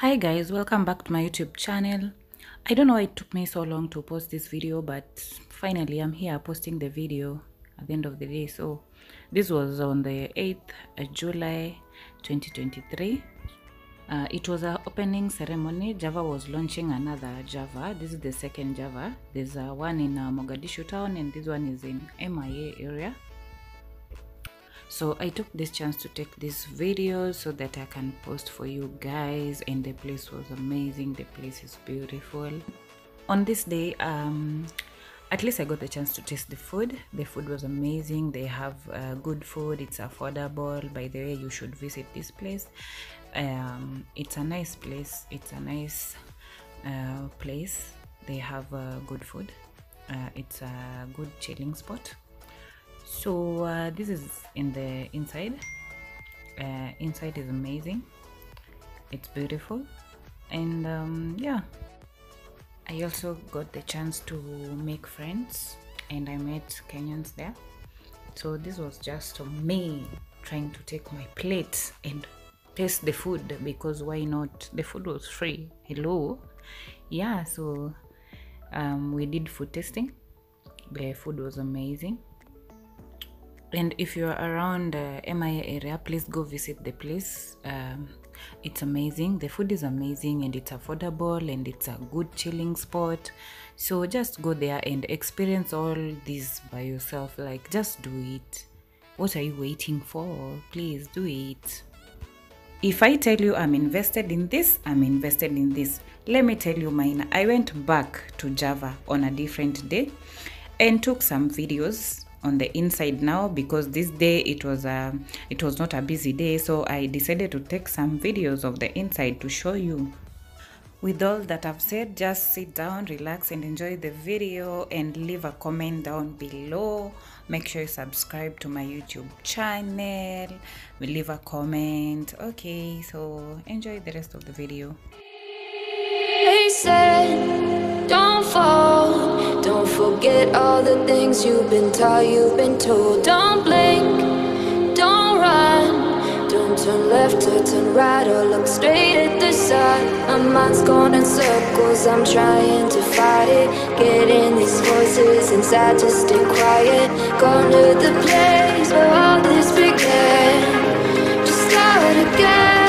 Hi guys, welcome back to my YouTube channel. I don't know why it took me so long to post this video, but finally I'm here posting the video at the end of the day. So this was on the 8th of July 2023. It was an opening ceremony. Java was launching another Java. This is the second Java. There's one in Mogadishu town and this one is in MIA area. So I took this chance to take this video so that I can post for you guys, and the place was amazing. The place is beautiful. On this day, at least I got the chance to taste the food. The food was amazing. They have good food. It's affordable. By the way, you should visit this place. It's a nice place. It's a nice place. They have good food. It's a good chilling spot. So this is in the inside. Inside is amazing. It's beautiful, and yeah, I also got the chance to make friends, and I met Kenyans there. So this was just me trying to take my plate and taste the food, because why not? The food was free. Hello. Yeah, so we did food tasting. The food was amazing. And if you're around MIA area, please go visit the place. It's amazing. The food is amazing, and it's affordable, and it's a good chilling spot. So just go there and experience all this by yourself. Like, just do it. What are you waiting for? Please do it. If I tell you I'm invested in this, I'm invested in this. Let me tell you mine. I went back to Java on a different day and took some videos on the inside now, because this day it was not a busy day, so I decided to take some videos of the inside to show you. With all that I've said, just sit down, relax, and enjoy the video, and leave a comment down below. Make sure you subscribe to my YouTube channel. We leave a comment. Okay, so enjoy the rest of the video. They said, don't fall, don't forget all the things you've been taught, you've been told. Don't blink, don't run, don't turn left or turn right or look straight at the sun. My mind's going in circles, I'm trying to fight it. Getting these voices inside to stay quiet. Gone to the place where all this began. Just start again.